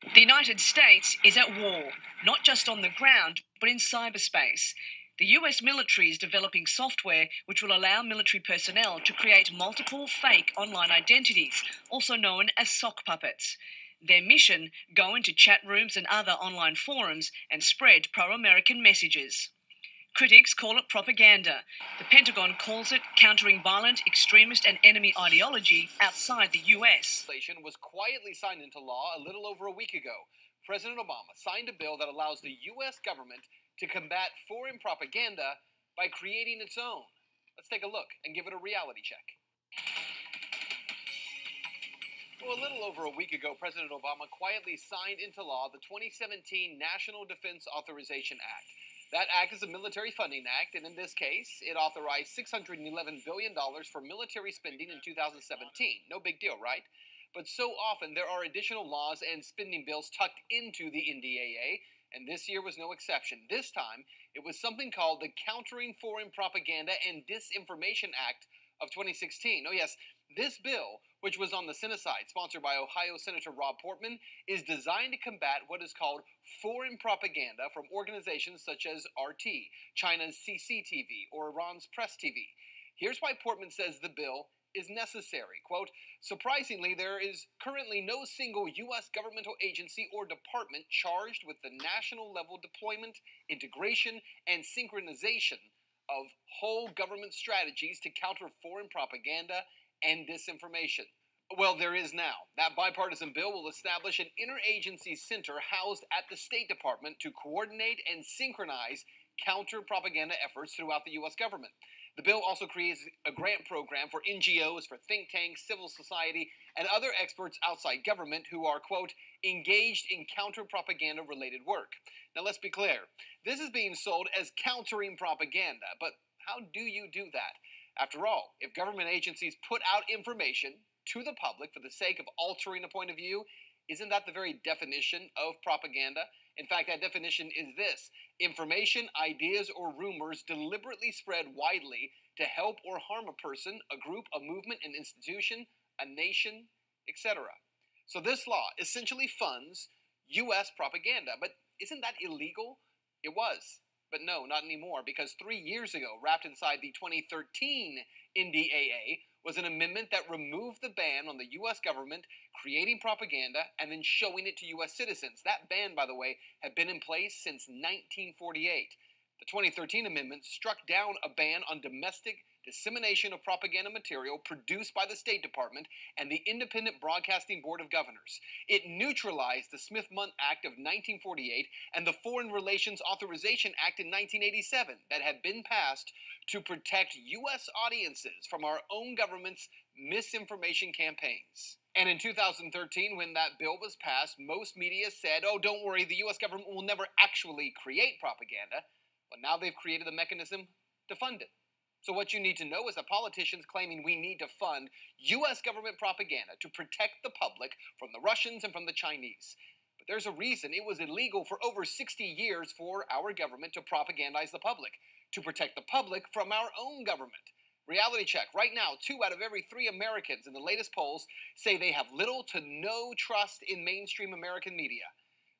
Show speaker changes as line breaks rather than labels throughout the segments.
The United States is at war, not just on the ground, but in cyberspace. The US military is developing software which will allow military personnel to create multiple fake online identities, also known as sock puppets. Their mission: go into chat rooms and other online forums and spread pro-American messages. Critics call it propaganda. The Pentagon calls it countering violent, extremist, and enemy ideology outside the US.
Legislation was quietly signed into law a little over a week ago. President Obama signed a bill that allows the US government to combat foreign propaganda by creating its own. Let's take a look and give it a reality check. Well, a little over a week ago, President Obama quietly signed into law the 2017 National Defense Authorization Act. That act is a military funding act, and in this case, it authorized $611 billion for military spending in 2017. No big deal, right? But so often there are additional laws and spending bills tucked into the NDAA, and this year was no exception. This time, it was something called the Countering Foreign Propaganda and Disinformation Act of 2016. Oh yes, this bill, which was on the Senate side, sponsored by Ohio Senator Rob Portman, is designed to combat what is called foreign propaganda from organizations such as RT, China's CCTV, or Iran's Press TV. Here's why Portman says the bill is necessary. Quote, surprisingly, there is currently no single U.S. governmental agency or department charged with the national level deployment, integration, and synchronization of whole government strategies to counter foreign propaganda and disinformation. Well, there is now. That bipartisan bill will establish an interagency center housed at the State Department to coordinate and synchronize counter-propaganda efforts throughout the U.S. government. The bill also creates a grant program for NGOs, for think tanks, civil society, and other experts outside government who are, quote, engaged in counter-propaganda related work. Now, let's be clear. This is being sold as countering propaganda, but how do you do that? After all, if government agencies put out information to the public for the sake of altering a point of view, isn't that the very definition of propaganda? In fact, that definition is this: information, ideas, or rumors deliberately spread widely to help or harm a person, a group, a movement, an institution, a nation, etc. So this law essentially funds U.S. propaganda. But isn't that illegal? It was. But no, not anymore, because 3 years ago, wrapped inside the 2013 NDAA, was an amendment that removed the ban on the U.S. government creating propaganda and then showing it to U.S. citizens. That ban, by the way, had been in place since 1948. The 2013 amendment struck down a ban on domestic dissemination of propaganda material produced by the State Department and the Independent Broadcasting Board of Governors. It neutralized the Smith-Mundt Act of 1948 and the Foreign Relations Authorization Act in 1987 that had been passed to protect U.S. audiences from our own government's misinformation campaigns. And in 2013, when that bill was passed, most media said, oh, don't worry, the U.S. government will never actually create propaganda. But now they've created a mechanism to fund it. So what you need to know is that politicians claiming we need to fund U.S. government propaganda to protect the public from the Russians and from the Chinese. But there's a reason it was illegal for over 60 years for our government to propagandize the public, to protect the public from our own government. Reality check. Right now, 2 out of every 3 Americans in the latest polls say they have little to no trust in mainstream American media,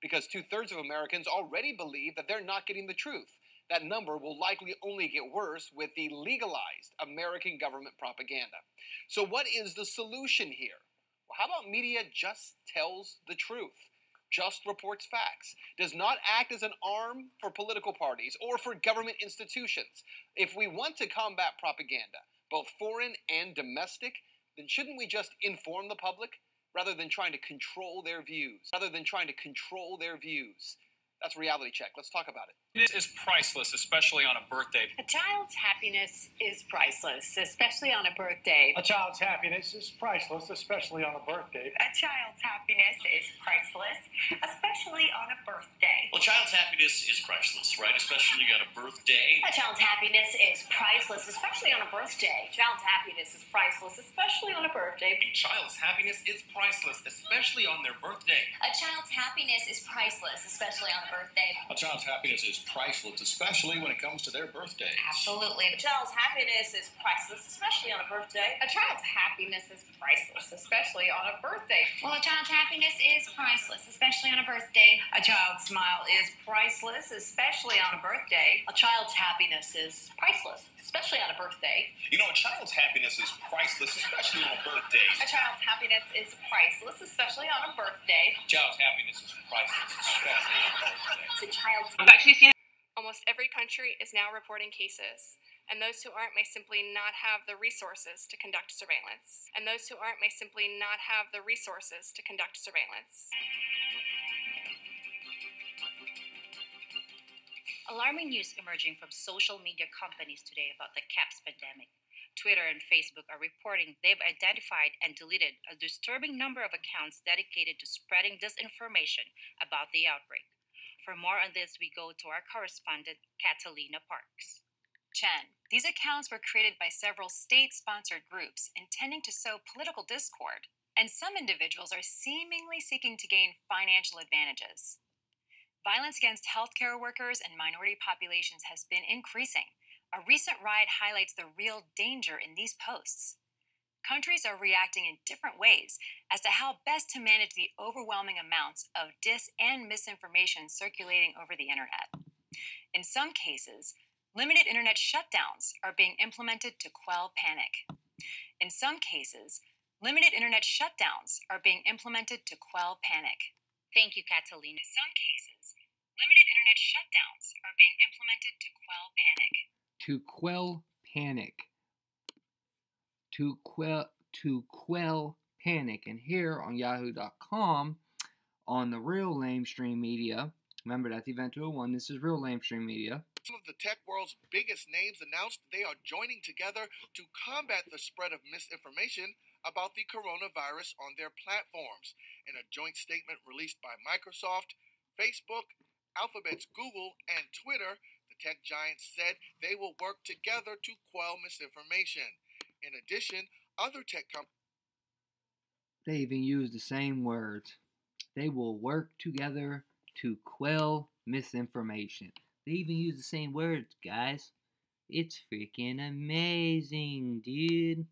because 2/3 of Americans already believe that they're not getting the truth. That number will likely only get worse with the legalized American government propaganda. So what is the solution here? Well, how about media just tells the truth, just reports facts, does not act as an arm for political parties or for government institutions? If we want to combat propaganda, both foreign and domestic, then shouldn't we just inform the public rather than trying to control their views? That's Reality Check. Let's talk about it.
It is priceless, especially on a birthday.
A child's happiness is priceless, especially on a birthday.
A child's happiness is priceless, especially on a birthday.
A child's happiness is priceless, especially on a birthday.
Well, a child's happiness is priceless, right? Especially on a birthday.
A child's happiness is priceless, especially on a birthday. Child's happiness is priceless, especially on a birthday.
A child's happiness is priceless, especially on their birthday.
A child's happiness is priceless, especially on a a birthday.
A child's happiness is priceless, especially when it comes to their birthday.
Absolutely. A child's happiness is priceless, especially on a birthday.
A child's happiness is priceless, especially on a birthday.
Well, a child's happiness is priceless, especially on a birthday.
A child's smile is priceless, especially on a birthday.
A child's happiness is priceless, especially on a birthday.
You know, a child's happiness is priceless, especially on a birthday.
A child's happiness is priceless, especially on a birthday.
A child's happiness is priceless, especially on a birthday.
It's a child's.
I've actually seen
Almost every country is now reporting cases, and those who aren't may simply not have the resources to conduct surveillance.
Alarming news emerging from social media companies today about the CAPS pandemic. Twitter and Facebook are reporting they've identified and deleted a disturbing number of accounts dedicated to spreading disinformation about the outbreak. For more on this, we go to our correspondent, Catalina Parks.
Chen, these accounts were created by several state-sponsored groups intending to sow political discord, and some individuals are seemingly seeking to gain financial advantages. Violence against healthcare workers and minority populations has been increasing. A recent riot highlights the real danger in these posts. Countries are reacting in different ways as to how best to manage the overwhelming amounts of dis and misinformation circulating over the internet. In some cases, limited internet shutdowns are being implemented to quell panic.
Thank you, Catalina.
To quell panic. To quell panic. And here on yahoo.com, on the real lamestream media, remember that's EVENT201, this is real lamestream media.
Some of the tech world's biggest names announced they are joining together to combat the spread of misinformation about the coronavirus on their platforms. In a joint statement released by Microsoft, Facebook, Alphabet's Google, and Twitter, the tech giants said they will work together to quell misinformation. In addition, other tech companies...
They even use the same words. They will work together to quell misinformation. They even use the same words, guys. It's freaking amazing, dude.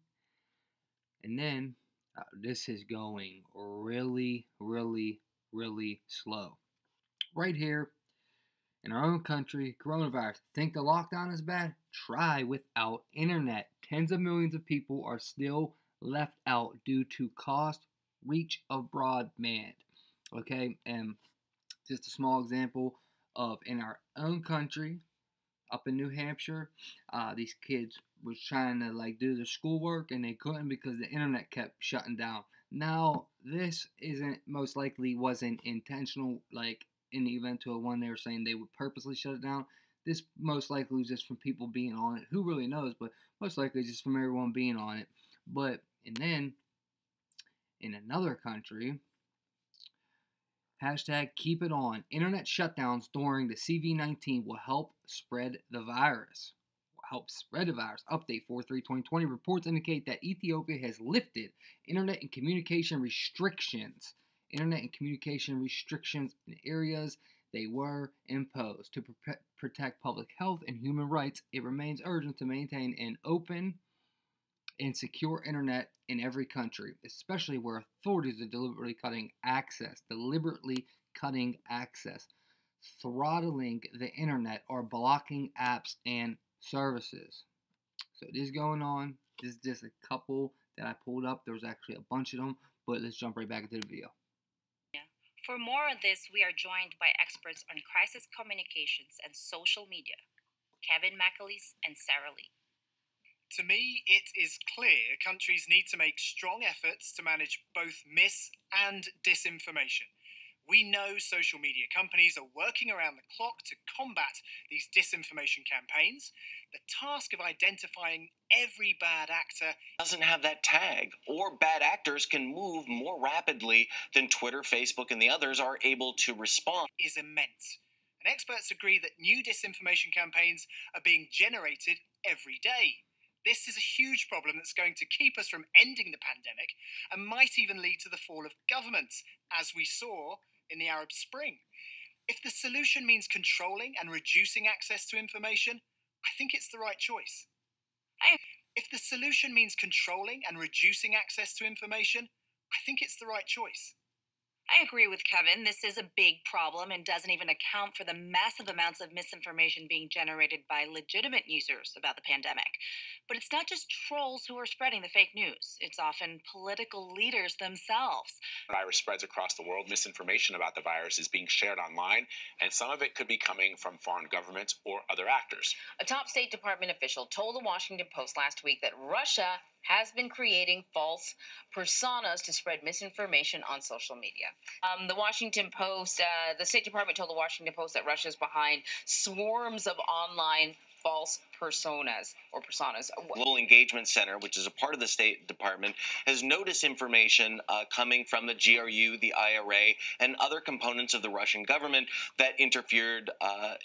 And then, this is going really, really, really slow. Right here, in our own country, coronavirus. Think the lockdown is bad? Try without internet. Tens of millions of people are still left out due to cost, reach of broadband. Okay, and just a small example of in our own country, up in New Hampshire, these kids was trying to do their schoolwork and they couldn't because the internet kept shutting down. Now, this wasn't intentional, in the EVENT201 they were saying they would purposely shut it down. This most likely was just from people being on it. Who really knows? But most likely just from everyone being on it. And then, in another country, hashtag keep it on. Internet shutdowns during the CV-19 will help spread the virus. Update 4/3/2020 reports indicate that Ethiopia has lifted internet and communication restrictions. In areas they were imposed. To protect public health and human rights, it remains urgent to maintain an open and secure internet in every country, especially where authorities are deliberately cutting access, throttling the internet, or blocking apps and services. So this is going on. This is just a couple that I pulled up. There was actually a bunch of them, but let's jump right back into the video.
For more on this, we are joined by experts on crisis communications and social media, Kevin McAleese and Sarah Lee.
To me, it is clear countries need to make strong efforts to manage both mis- and disinformation. We know social media companies are working around the clock to combat these disinformation campaigns. The task of identifying every bad actor
doesn't have that tag, or bad actors can move more rapidly than Twitter, Facebook, and the others are able to respond.
Is immense. And experts agree that new disinformation campaigns are being generated every day. This is a huge problem that's going to keep us from ending the pandemic and might even lead to the fall of governments, as we saw in the Arab Spring. If the solution means controlling and reducing access to information, I think it's the right choice. If the solution means controlling and reducing access to information, I think it's the right choice.
I agree with Kevin. This is a big problem and doesn't even account for the massive amounts of misinformation being generated by legitimate users about the pandemic. But it's not just trolls who are spreading the fake news, it's often political leaders themselves.
Virus spreads across the world. Misinformation about the virus is being shared online, and some of it could be coming from foreign governments or other actors.
A top State Department official told the Washington Post last week that Russia has been creating false personas to spread misinformation on social media. The Washington Post, the State Department told the Washington Post that Russia is behind swarms of online false personas.
Global Engagement Center, which is a part of the State Department, has noticed information coming from the GRU, the IRA, and other components of the Russian government that interfered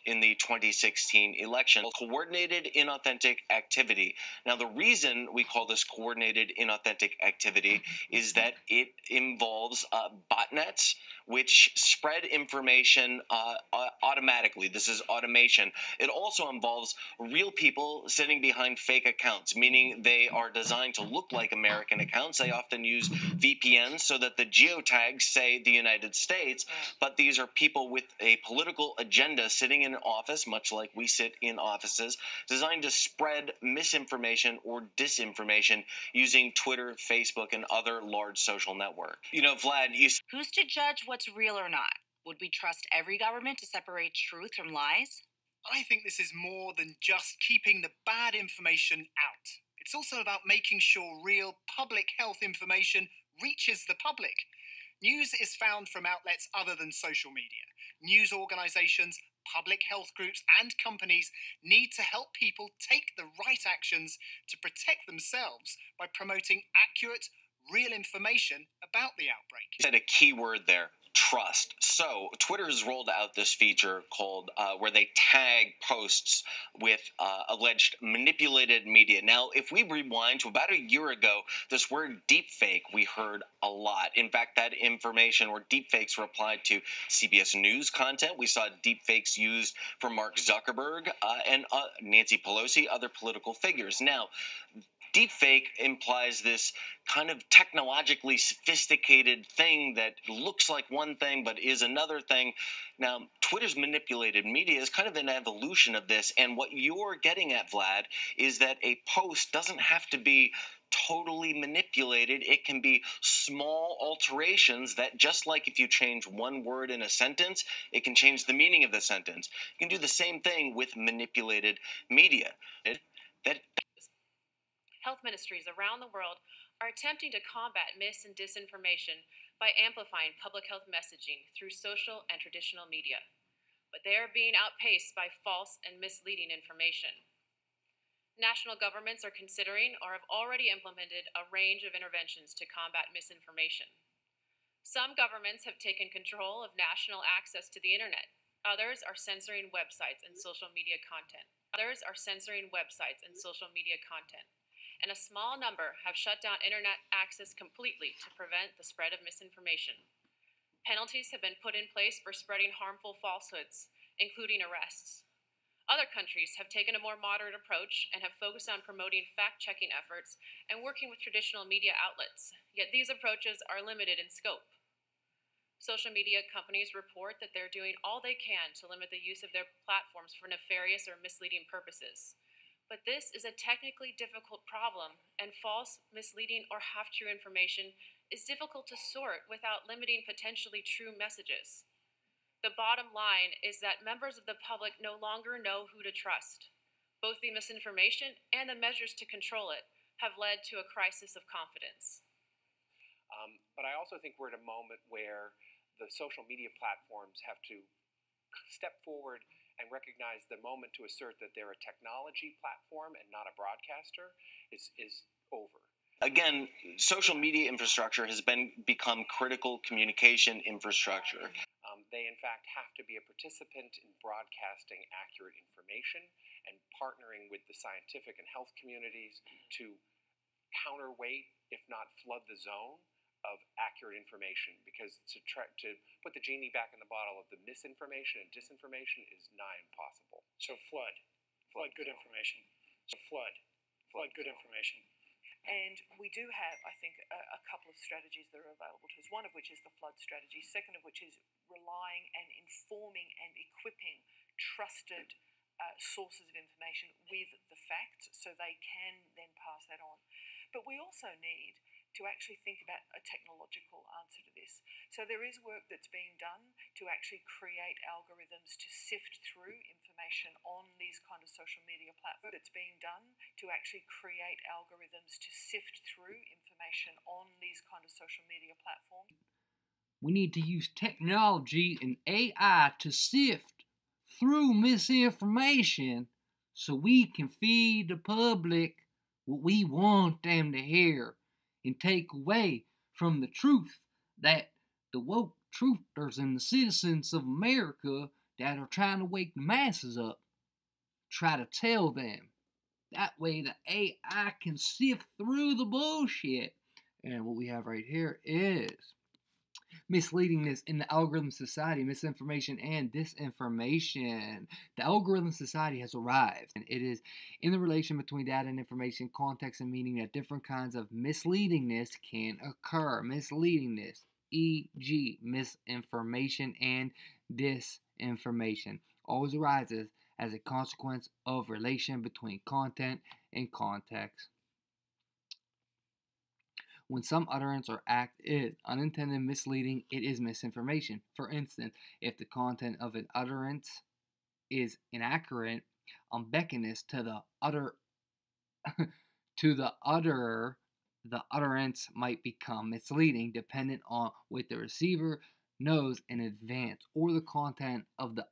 in the 2016 election. Coordinated inauthentic activity. Now, the reason we call this coordinated inauthentic activity is that it involves botnets, which spread information automatically. This is automation. It also involves real people sitting behind fake accounts, meaning they are designed to look like American accounts. They often use VPNs so that the geotags say the United States, but these are people with a political agenda sitting in an office, much like we sit in offices, designed to spread misinformation or disinformation using Twitter, Facebook, and other large social networks. You know, Vlad,
Who's to judge what's real or not? Would we trust every government to separate truth from lies?
I think this is more than just keeping the bad information out. It's also about making sure real public health information reaches the public. News is found from outlets other than social media. News organizations, public health groups, and companies need to help people take the right actions to protect themselves by promoting accurate, real information about the outbreak.
You said a key word there. Trust. So Twitter has rolled out this feature called where they tag posts with alleged manipulated media. Now, if we rewind to about a year ago, this word deepfake we heard a lot. In fact, that information or deepfakes were applied to CBS News content. We saw deepfakes used for Mark Zuckerberg and Nancy Pelosi, other political figures. Now, deepfake implies this kind of technologically sophisticated thing that looks like one thing but is another thing. Now, Twitter's manipulated media is kind of an evolution of this, and what you're getting at, Vlad, is that a post doesn't have to be totally manipulated. It can be small alterations that, just like if you change one word in a sentence, it can change the meaning of the sentence. You can do the same thing with manipulated media.
Health ministries around the world are attempting to combat mis and disinformation by amplifying public health messaging through social and traditional media. But they are being outpaced by false and misleading information. National governments are considering or have already implemented a range of interventions to combat misinformation. Some governments have taken control of national access to the internet. Others are censoring websites and social media content. And a small number have shut down internet access completely to prevent the spread of misinformation. Penalties have been put in place for spreading harmful falsehoods, including arrests. Other countries have taken a more moderate approach and have focused on promoting fact-checking efforts and working with traditional media outlets, yet these approaches are limited in scope. Social media companies report that they're doing all they can to limit the use of their platforms for nefarious or misleading purposes. But this is a technically difficult problem, and false, misleading, or half-true information is difficult to sort without limiting potentially true messages. The bottom line is that members of the public no longer know who to trust. Both the misinformation and the measures to control it have led to a crisis of confidence.
But I also think we're at a moment where the social media platforms have to step forward and recognize the moment to assert that they're a technology platform and not a broadcaster is over.
Again, social media infrastructure has become critical communication infrastructure.
They, in fact, have to be a participant in broadcasting accurate information and partnering with the scientific and health communities to counterweight, if not flood the zone, of accurate information, because to put the genie back in the bottle of the misinformation and disinformation is nigh impossible.
So flood good information. So flood good information.
And we do have, I think, a couple of strategies that are available to us, one of which is the flood strategy, second of which is relying and informing and equipping trusted sources of information with the facts so they can then pass that on. But we also need to actually think about a technological answer to this. So there is work that's being done to actually create algorithms to sift through information on these kind of social media platforms. It's being done to actually create algorithms to sift through information on these kind of social media platforms.
We need to use technology and AI to sift through misinformation so we can feed the public what we want them to hear and take away from the truth that the woke truthers and the citizens of America that are trying to wake the masses up try to tell them. That way the AI can sift through the bullshit. And what we have right here is misleadingness in the algorithm society, misinformation and disinformation. The algorithm society has arrived, and it is in the relation between data and information, context and meaning that different kinds of misleadingness can occur. Misleadingness, e.g., misinformation and disinformation, always arises as a consequence of relation between content and context. When some utterance or act is unintended misleading, it is misinformation. For instance, if the content of an utterance is inaccurate, unbeckoness to the utterer, the utterance might become misleading, dependent on what the receiver knows in advance, or the content of the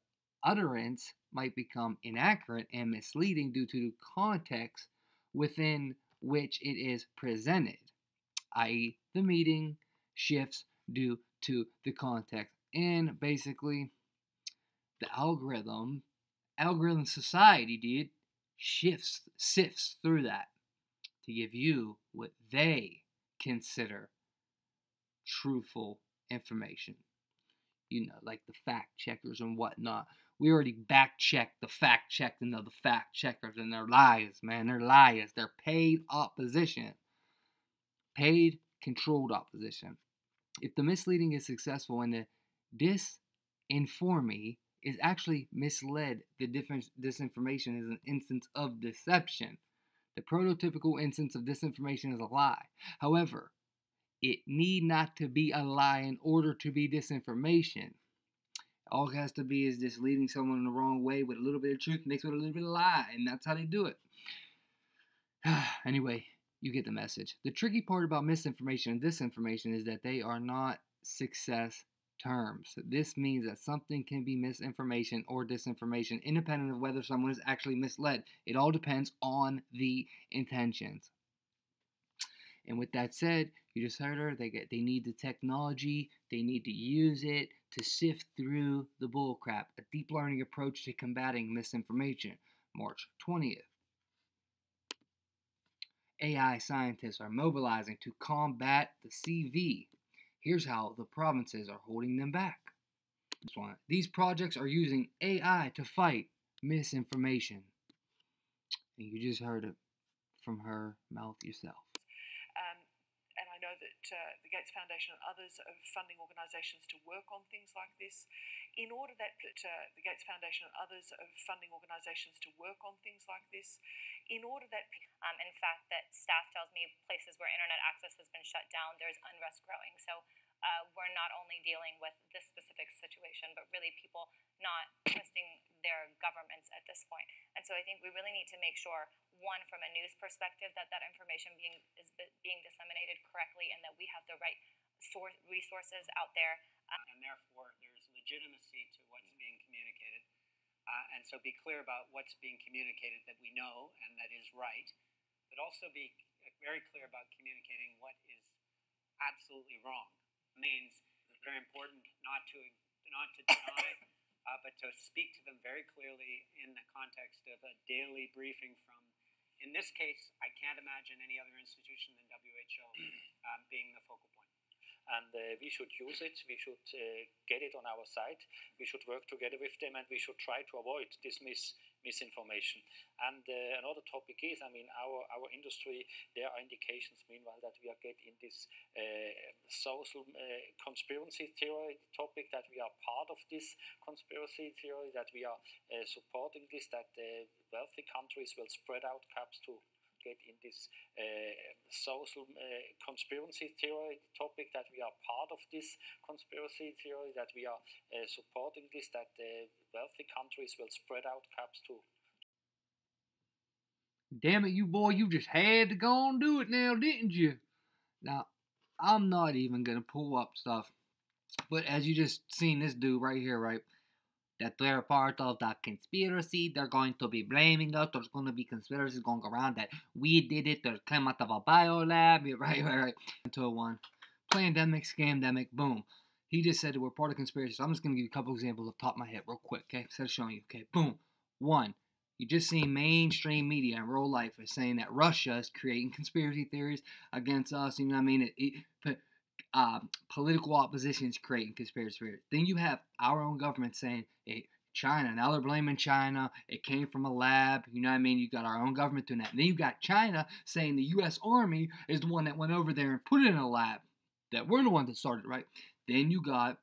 utterance might become inaccurate and misleading due to the context within which it is presented, i.e., the meaning shifts due to the context. And basically, the algorithm society, sifts through that to give you what they consider truthful information. You know, like the fact checkers and whatnot. We already back-checked the fact-checked and the fact-checkers, and they're liars, man. They're liars. They're paid opposition. Paid, controlled opposition. If the misleading is successful and the disinformee is actually misled, the disinformation is an instance of deception. The prototypical instance of disinformation is a lie. However, it need not to be a lie in order to be disinformation. All it has to be is just leading someone in the wrong way with a little bit of truth mixed with a little bit of lie, and that's how they do it. Anyway, you get the message. The tricky part about misinformation and disinformation is that they are not success terms. This means that something can be misinformation or disinformation independent of whether someone is actually misled. It all depends on the intentions. And with that said, you just heard her, they need the technology, they need to use it to sift through the bullcrap. A deep learning approach to combating misinformation. March 20th. AI scientists are mobilizing to combat the CV. Here's how the provinces are holding them back. This one. These projects are using AI to fight misinformation. And you just heard it from her mouth yourself.
And I know that the Gates Foundation and others are funding organisations to work on things like this. In order that the Gates Foundation and others are funding organisations to work on things like this, in order that...
in fact, that staff tells me places where internet access has been shut down, there's unrest growing. So we're not only dealing with this specific situation, but really people not trusting their governments at this point. And so I think we really need to make sure, one, from a news perspective, that information is being disseminated correctly and that we have the right resources out there.
And therefore, there's legitimacy to what's being communicated. And so be clear about what's being communicated that we know and that is right, but also be very clear about communicating what is absolutely wrong. It means it's very important not to deny, but to speak to them very clearly in the context of a daily briefing from, in this case, I can't imagine any other institution than WHO being the focal point.
and we should use it. We should get it on our side. We should work together with them, and we should try to avoid this misinformation. And another topic is, I mean, our industry, there are indications meanwhile that we are getting this social conspiracy theory topic, that we are part of this conspiracy theory, that we are supporting this, that wealthy countries will spread out caps to get in this social conspiracy theory topic, that we are part of this conspiracy theory, that we are supporting this, that wealthy countries will spread out caps to.
Damn it, you boy, you just had to go and do it now, didn't you? Now, I'm not even going to pull up stuff, but as you just seen this dude right here, right, that they're part of the conspiracy, they're going to be blaming us, there's going to be conspiracies going around that we did it, they came out of a biolab, right, EVENT201, pandemic, scamdemic, boom. He just said that we're part of conspiracy, so I'm just going to give you a couple examples off the top of my head real quick, okay, instead of showing you, okay, boom. One, you just seen mainstream media in real life is saying that Russia is creating conspiracy theories against us. You know what I mean? Political opposition is creating conspiracy theories. Then you have our own government saying, hey, China. Now they're blaming China. It came from a lab. You know what I mean? You got our own government doing that. And then you got China saying the U.S. Army is the one that went over there and put it in a lab. That we're the ones that started, right? Then you got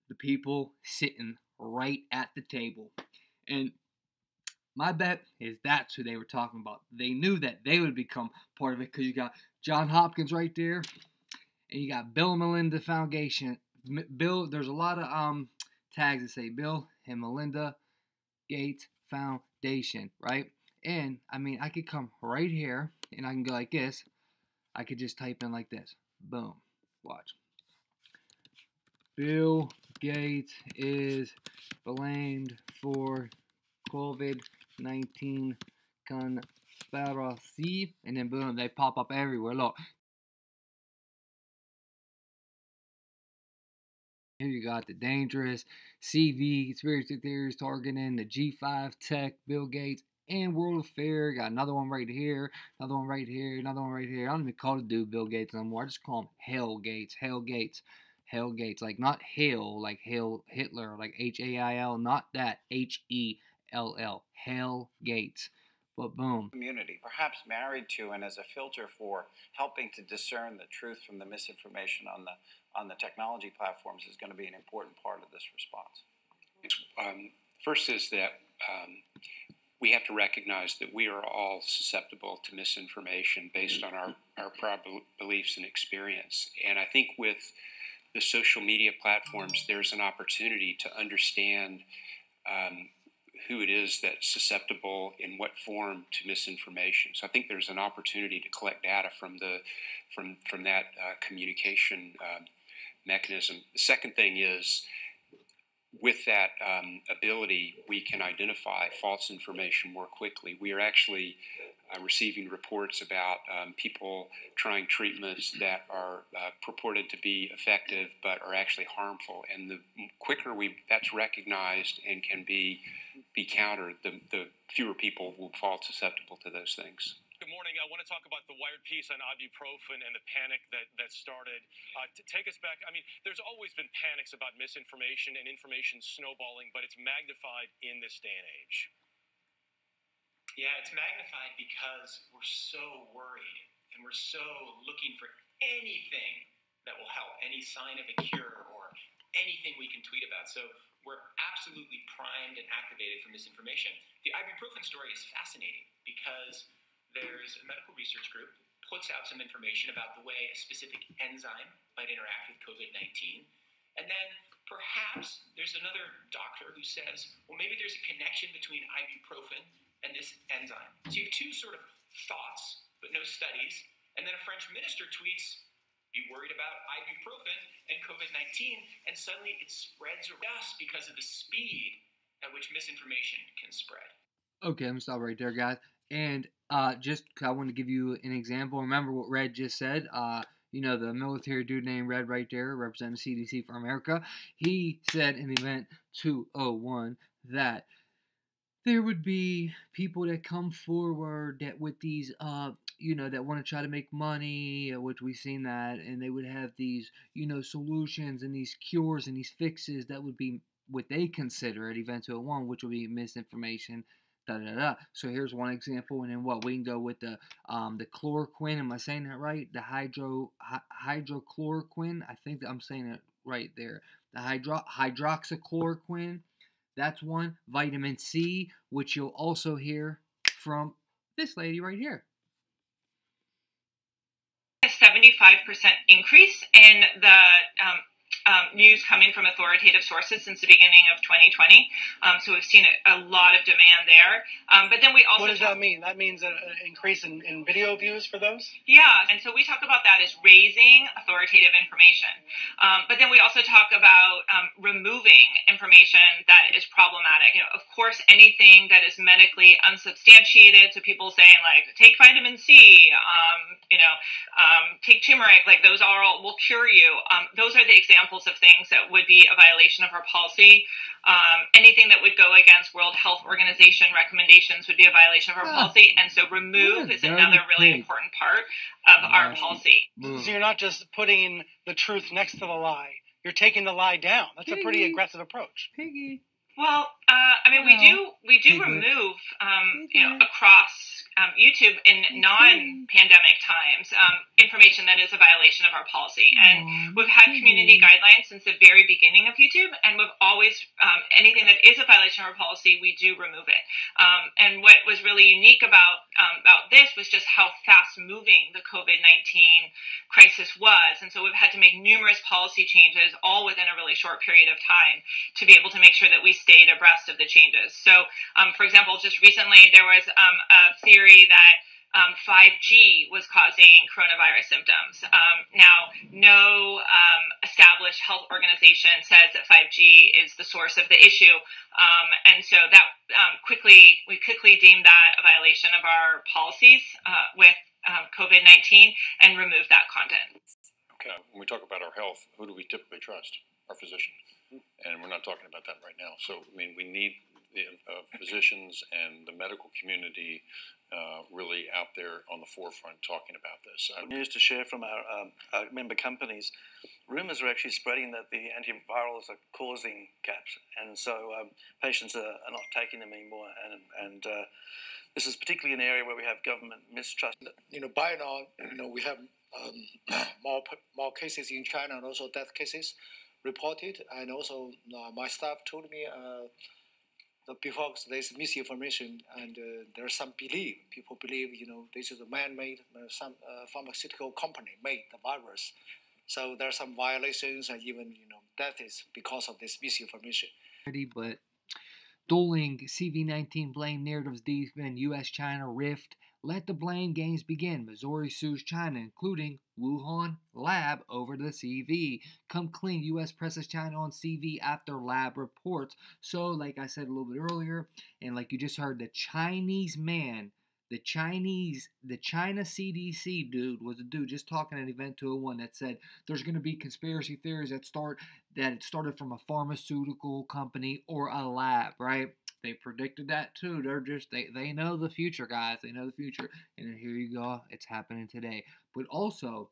the people sitting right at the table. And my bet is that's who they were talking about. They knew that they would become part of it because you got John Hopkins right there, and you got Bill and Melinda Foundation. Bill, there's a lot of tags that say Bill and Melinda Gates Foundation, right? And I mean, I could come right here and I can go like this. I could just type in like this. Boom. Watch. Bill Gates is blamed for COVID-19 conspiracy, and then boom, they pop up everywhere. Look, here you got the dangerous CV conspiracy theories targeting the G5 Tech, Bill Gates, and World Affair. Got another one right here, another one right here, another one right here. I don't even call the dude Bill Gates no more. I just call him Hell Gates. Hell Gates. Hell Gates. Like not Hail, like Hail Hitler, like H-A-I-L, not that. H-E-L-L. Hell Gates. But boom.
Community, perhaps married to and as a filter for helping to discern the truth from the misinformation on the technology platforms is going to be an important part of this response.
First is that we have to recognize that we are all susceptible to misinformation based on our prior beliefs and experience. And I think with the social media platforms, there's an opportunity to understand who it is that's susceptible in what form to misinformation. So I think there's an opportunity to collect data from that communication mechanism. The second thing is, with that ability, we can identify false information more quickly. We are actually receiving reports about people trying treatments that are purported to be effective but are actually harmful. And the quicker that's recognized and can be countered, the fewer people will fall susceptible to those things.
Good morning. I want to talk about the Wired piece on ibuprofen and the panic that started. To take us back, I mean, there's always been panics about misinformation and information snowballing, but it's magnified in this day and age.
Yeah, it's magnified because we're so worried and we're so looking for anything that will help, any sign of a cure or anything we can tweet about. So we're absolutely primed and activated for misinformation. The ibuprofen story is fascinating because there's a medical research group puts out some information about the way a specific enzyme might interact with COVID-19. And then perhaps there's another doctor who says, well, maybe there's a connection between ibuprofen and this enzyme. So you have two sort of thoughts, but no studies. And then a French minister tweets, be worried about ibuprofen and COVID-19, and suddenly it spreads just because of the speed at which misinformation can spread.
Okay, I'm gonna stop right there, guys. And just because I want to give you an example, remember what Red just said. You know, the military dude named Red right there, representing CDC for America. He said in EVENT201 that there would be people that come forward that with these, that want to try to make money, which we've seen that, and they would have these, solutions and these cures and these fixes that would be what they consider at EVENT201, which would be misinformation. So here's one example, and then we can go with the chloroquine. Am I saying that right? The hydrochloroquine. I think that I'm saying it right there. The hydroxychloroquine. That's one. Vitamin C, which you'll also hear from this lady right here.
A 75% increase in the news coming from authoritative sources since the beginning of 2020. So we've seen a lot of demand there. But then we also...
What does that mean? That means an increase in video views for those?
Yeah, and so we talk about that as raising authoritative information. But then we also talk about removing information that is problematic. Of course, anything that is medically unsubstantiated, so people saying like, take vitamin C, take turmeric, like those all will cure you. Those are the examples of things that would be a violation of our policy. Anything that would go against World Health Organization recommendations would be a violation of our policy. And so remove is another really important part of our policy.
So you're not just putting the truth next to the lie. You're taking the lie down. That's a pretty aggressive approach.
Piggy.
Well, we do remove, across YouTube in non-pandemic times, information that is a violation of our policy. And we've had community guidelines since the very beginning of YouTube, and we've always, anything that is a violation of our policy, we do remove it. And what was really unique about this was just how fast-moving the COVID-19 crisis was. And so we've had to make numerous policy changes, all within a really short period of time, to be able to make sure that we stayed abreast of the changes. So, for example, just recently there was a theory that 5G was causing coronavirus symptoms. Now, no established health organization says that 5G is the source of the issue, and so that we quickly deemed that a violation of our policies with COVID-19 and removed that content.
Okay, when we talk about our health, who do we typically trust? Our physician. And we're not talking about that right now. So, we need the physicians and the medical community really out there on the forefront talking about this.
News to share from our member companies. Rumors are actually spreading that the antivirals are causing CAPS, and so patients are not taking them anymore. And this is particularly an area where we have government mistrust.
By now, we have more cases in China and also death cases reported, and also my staff told me that before there's misinformation and there's some belief. People believe, this is a man-made, some pharmaceutical company made the virus. So there are some violations and even, death is because of this misinformation.
But dueling CV-19 blame narratives deepen U.S.-China rift. Let the blame games begin. Missouri sues China, including Wuhan lab over the CV. Come clean. U.S. presses China on CV after lab reports. So, like I said a little bit earlier, and like you just heard, the Chinese man, the China CDC dude was a dude just talking at EVENT201 that said there's going to be conspiracy theories that it started from a pharmaceutical company or a lab, right? They predicted that too. They know the future, guys. They know the future. And here you go. It's happening today. But also,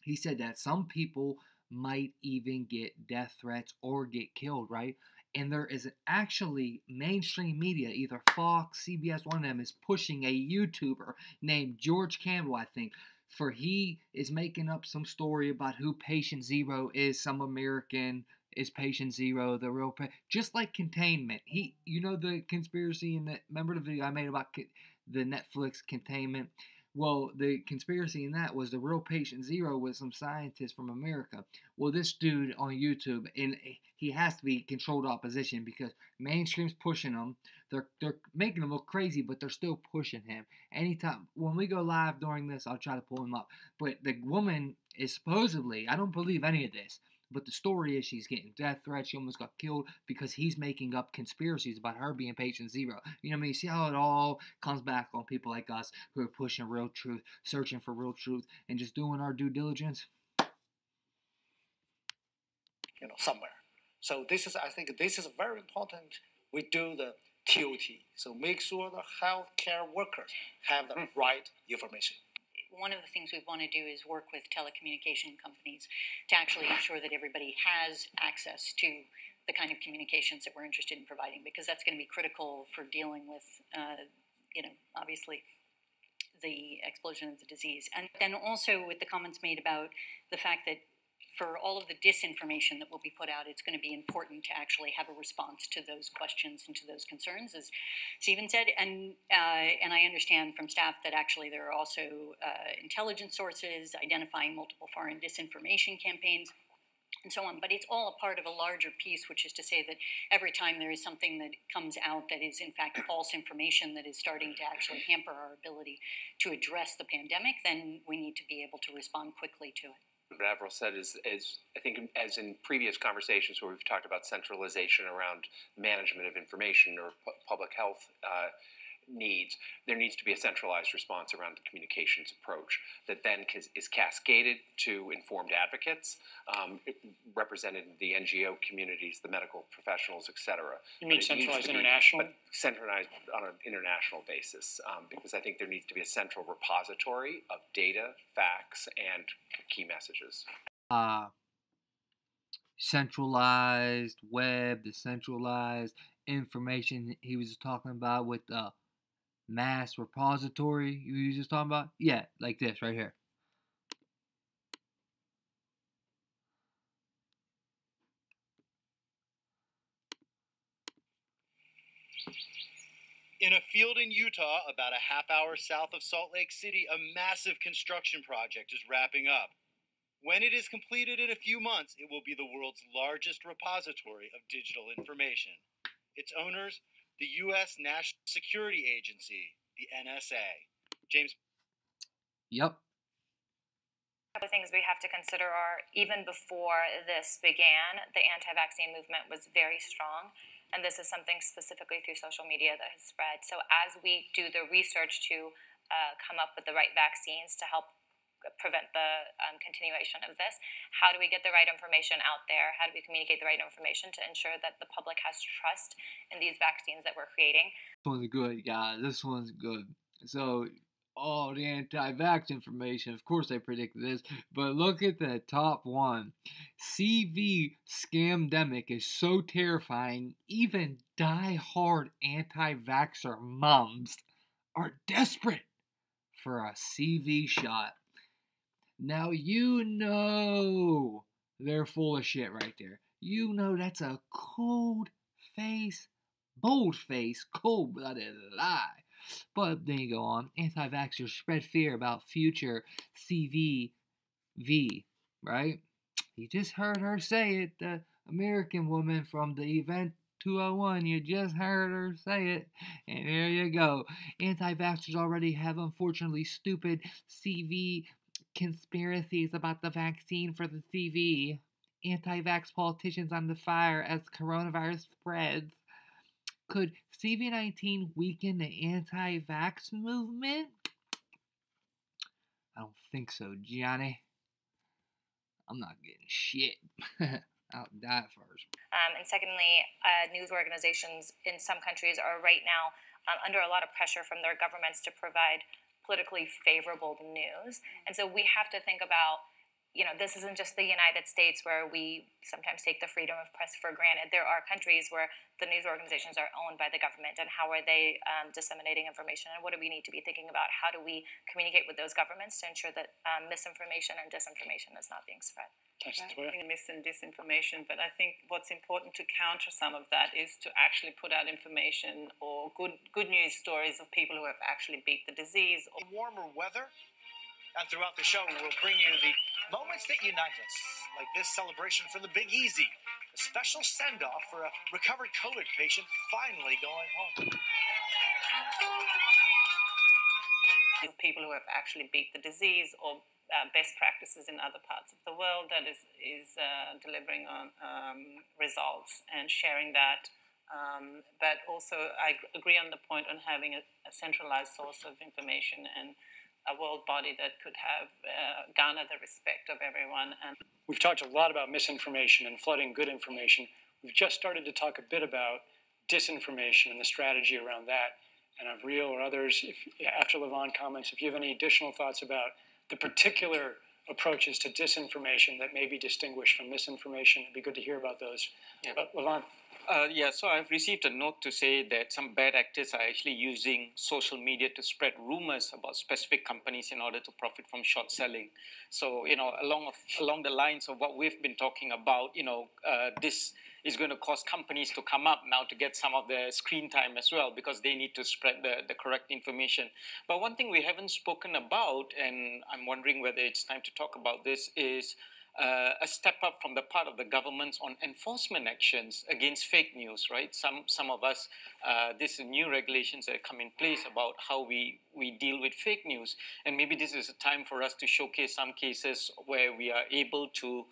he said that some people might even get death threats or get killed, right? And there is actually mainstream media, either Fox, CBS, one of them is pushing a YouTuber named George Campbell, I think. For he is making up some story about who Patient Zero is, some American is Patient Zero, the real just like containment. The conspiracy in that, remember the video I made about the Netflix containment? Well, the conspiracy in that was the real Patient Zero was some scientist from America. Well, this dude on YouTube, and he has to be controlled opposition because mainstream's pushing him. They're making him look crazy, but they're still pushing him. Anytime when we go live during this, I'll try to pull him up. But the woman is supposedly, I don't believe any of this, but the story is she's getting death threats. She almost got killed because he's making up conspiracies about her being Patient Zero. You know what I mean? See how it all comes back on people like us who are pushing real truth, searching for real truth, and just doing our due diligence.
Somewhere. So I think this is very important. We do the TOT. So make sure the healthcare workers have the right information.
one of the things we want to do is work with telecommunication companies to actually ensure that everybody has access to the kind of communications that we're interested in providing, because that's going to be critical for dealing with, obviously the explosion of the disease. And then also with the comments made about the fact that for all of the disinformation that will be put out, it's going to be important to actually have a response to those questions and to those concerns, as Stephen said. And I understand from staff that actually there are also intelligence sources identifying multiple foreign disinformation campaigns and so on. But it's all a part of a larger piece, which is to say that every time there is something that comes out that is in fact false information that is starting to actually hamper our ability to address the pandemic, then we need to be able to respond quickly to it.
What Avril said is I think, as in previous conversations where we've talked about centralization around management of information or public health needs, there needs to be a centralized response around the communications approach that then is cascaded to informed advocates, represented in the NGO communities, the medical professionals, et cetera.
You mean centralized international?
But centralized on an international basis, because I think there needs to be a central repository of data, facts, and key messages.
Centralized web, the centralized information he was talking about with the mass repository you was just talking about? Yeah, like this right here.
In a field in Utah, about a half hour south of Salt Lake City, a massive construction project is wrapping up. When it is completed in a few months, it will be the world's largest repository of digital information. Its owners, the U.S. National Security Agency, the NSA. James?
Yep.
A couple of things we have to consider are, even before this began, the anti-vaccine movement was very strong, and this is something specifically through social media that has spread. So as we do the research to come up with the right vaccines to help prevent the continuation of this, how do we get the right information out there? How do we communicate the right information to ensure that the public has trust in these vaccines that we're creating?
This one's good, guys. This one's good. So, all the anti-vax information, of course I predicted this, but look at the top one. CV scamdemic is so terrifying, even die-hard anti-vaxxer moms are desperate for a CV shot. Now you know they're full of shit right there. You know that's a cold-faced, bold-faced, cold-blooded lie. But then you go on. Anti-vaxxers spread fear about future CVV, right? You just heard her say it, the American woman from the EVENT201. You just heard her say it. And there you go. Anti-vaxxers already have, unfortunately, stupid CV conspiracies about the vaccine for the CV. Anti-vax politicians on the fire as coronavirus spreads. Could CV-19 weaken the anti-vax movement? I don't think so, Johnny. I'm not getting shit. I'll die first.
And secondly, news organizations in some countries are right now under a lot of pressure from their governments to provide politically favorable news. And so we have to think about, this isn't just the United States where we sometimes take the freedom of press for granted. There are countries where the news organizations are owned by the government, and how are they disseminating information, and what do we need to be thinking about? How do we communicate with those governments to ensure that misinformation and disinformation is not being spread?
Mis and disinformation, but I think what's important to counter some of that is to actually put out information or good news stories of people who have actually beat the disease.
Warmer weather, and throughout the show we'll bring you the moments that unite us, like this celebration for the Big Easy, a special send-off for a recovered COVID patient finally going home.
People who have actually beat the disease, or best practices in other parts of the world that is delivering on results and sharing that. But also I agree on the point on having a centralized source of information and a world body that could have garner the respect of everyone. And
we've talked a lot about misinformation and flooding good information. We've just started to talk a bit about disinformation and the strategy around that. And Avril or others, after Levon comments, if you have any additional thoughts about the particular approaches to disinformation that may be distinguished from misinformation. It'd be good to hear about those.
Yeah.
Levant.
Yeah, so I've received a note to say that some bad actors are actually using social media to spread rumors about specific companies in order to profit from short selling. So, along the lines of what we've been talking about, this is going to cause companies to come up now to get some of the screen time as well, because they need to spread the correct information. But one thing we haven't spoken about, and I'm wondering whether it's time to talk about this, is a step up from the part of the governments on enforcement actions against fake news, right? Some of us, these are new regulations that come in place about how we deal with fake news. And maybe this is a time for us to showcase some cases where we are able to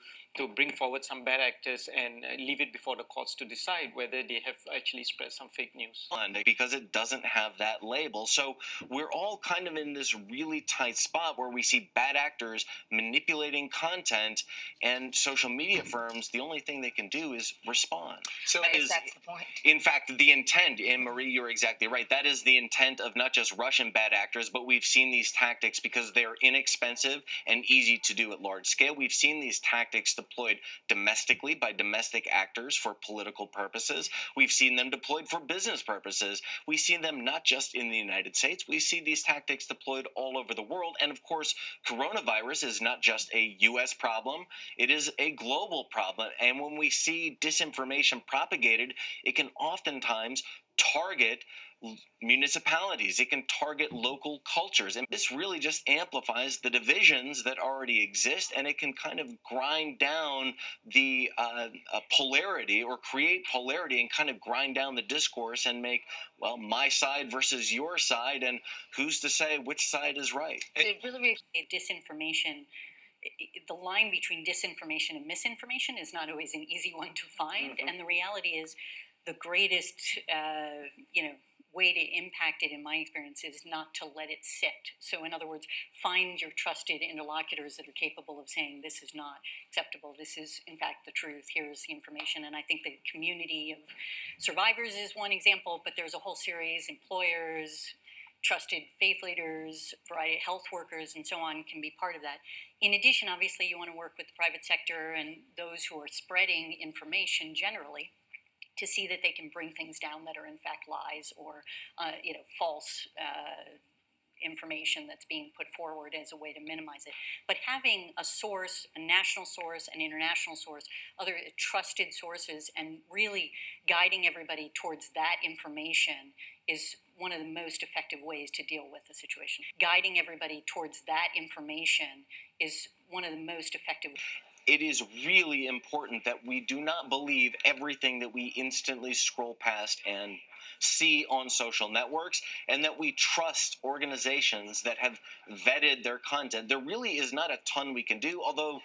bring forward some bad actors and leave it before the courts to decide whether they have actually spread some fake news.
Because it doesn't have that label. So we're all kind of in this really tight spot where we see bad actors manipulating content, and social media firms, the only thing they can do is respond. So
I guess that's the point.
In fact, the intent, Anne-Marie, you're exactly right. That is the intent of not just Russian bad actors, but we've seen these tactics because they're inexpensive and easy to do at large scale. We've seen these tactics deployed domestically by domestic actors for political purposes. We've seen them deployed for business purposes. We've seen them not just in the United States. We see these tactics deployed all over the world. And of course, coronavirus is not just a U.S. problem. It is a global problem. And when we see disinformation propagated, it can oftentimes target municipalities. It can target local cultures. And this really just amplifies the divisions that already exist, and it can kind of grind down the polarity, or create polarity and kind of grind down the discourse and make, well, my side versus your side, and who's to say which side is right?
It really disinformation. The line between disinformation and misinformation is not always an easy one to find, and the reality is the greatest, way to impact it, in my experience, is not to let it sit. So in other words, find your trusted interlocutors that are capable of saying this is not acceptable, this is in fact the truth, here's the information. And I think the community of survivors is one example, but there's a whole series, employers, trusted faith leaders, variety of health workers, and so on can be part of that. In addition, obviously, you want to work with the private sector and those who are spreading information generally, to see that they can bring things down that are in fact lies or false information that's being put forward as a way to minimize it. But having a source, a national source, an international source, other trusted sources, and really guiding everybody towards that information is one of the most effective ways to deal with the situation. Guiding everybody towards that information is one of the most effective.
It is really important that we do not believe everything that we instantly scroll past and see on social networks, and that we trust organizations that have vetted their content. There really is not a ton we can do, although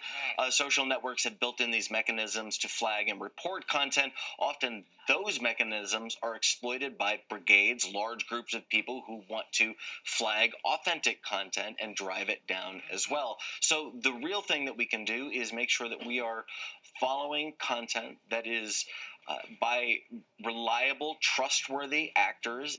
social networks have built in these mechanisms to flag and report content. Often those mechanisms are exploited by brigades, large groups of people who want to flag authentic content and drive it down as well. So the real thing that we can do is make sure that we are following content that is by reliable, trustworthy actors,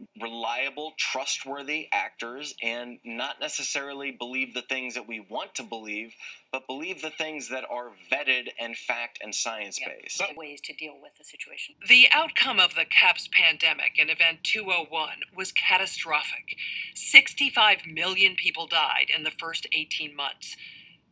and not necessarily believe the things that we want to believe, but believe the things that are vetted and fact and science-based.
Ways to deal with the situation.
The outcome of the CAPS pandemic in EVENT201 was catastrophic. 65 million people died in the first 18 months.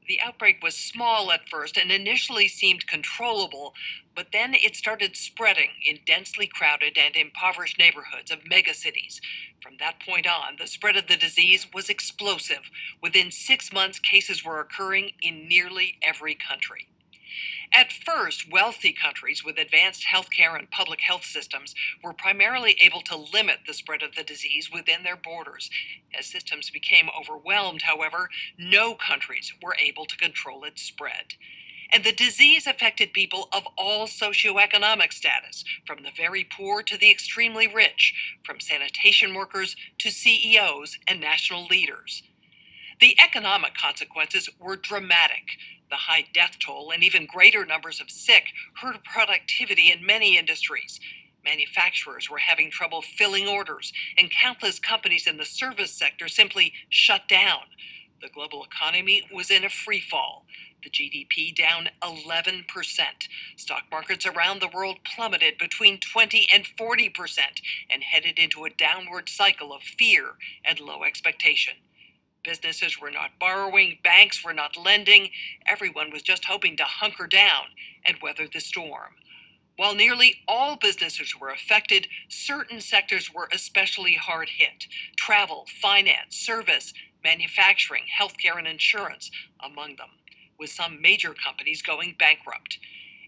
The outbreak was small at first and initially seemed controllable, but then it started spreading in densely crowded and impoverished neighborhoods of megacities. From that point on, the spread of the disease was explosive. Within 6 months, cases were occurring in nearly every country. At first, wealthy countries with advanced healthcare and public health systems were primarily able to limit the spread of the disease within their borders. As systems became overwhelmed, however, no countries were able to control its spread. And the disease affected people of all socioeconomic status, from the very poor to the extremely rich, from sanitation workers to CEOs and national leaders. The economic consequences were dramatic. The high death toll and even greater numbers of sick hurt productivity in many industries. Manufacturers were having trouble filling orders, and countless companies in the service sector simply shut down. The global economy was in a free fall. The GDP down 11%. Stock markets around the world plummeted between 20 and 40% and headed into a downward cycle of fear and low expectation. Businesses were not borrowing, banks were not lending. Everyone was just hoping to hunker down and weather the storm. While nearly all businesses were affected, certain sectors were especially hard hit. Travel, finance, service, manufacturing, healthcare, and insurance among them, with some major companies going bankrupt.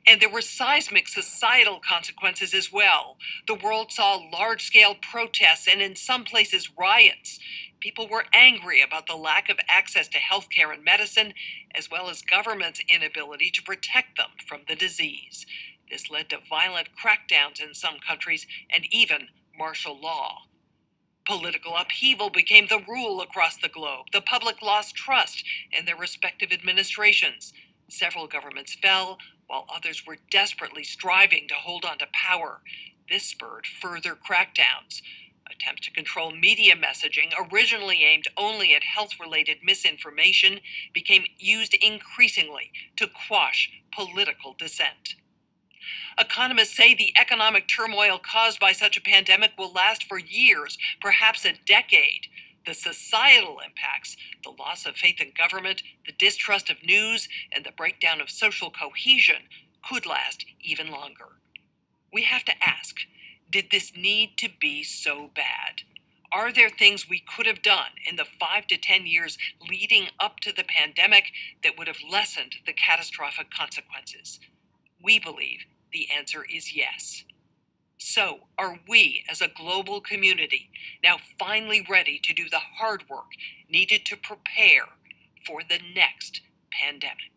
And there were seismic societal consequences as well. The world saw large-scale protests and in some places riots. People were angry about the lack of access to healthcare and medicine, as well as government's inability to protect them from the disease. This led to violent crackdowns in some countries and even martial law. Political upheaval became the rule across the globe. The public lost trust in their respective administrations. Several governments fell, while others were desperately striving to hold on to power. This spurred further crackdowns. Attempts to control media messaging, originally aimed only at health-related misinformation, became used increasingly to quash political dissent. Economists say the economic turmoil caused by such a pandemic will last for years, perhaps a decade. The societal impacts, the loss of faith in government, the distrust of news, and the breakdown of social cohesion could last even longer. We have to ask, did this need to be so bad? Are there things we could have done in the 5 to 10 years leading up to the pandemic that would have lessened the catastrophic consequences? We believe the answer is yes. So, are we as a global community now finally ready to do the hard work needed to prepare for the next pandemic?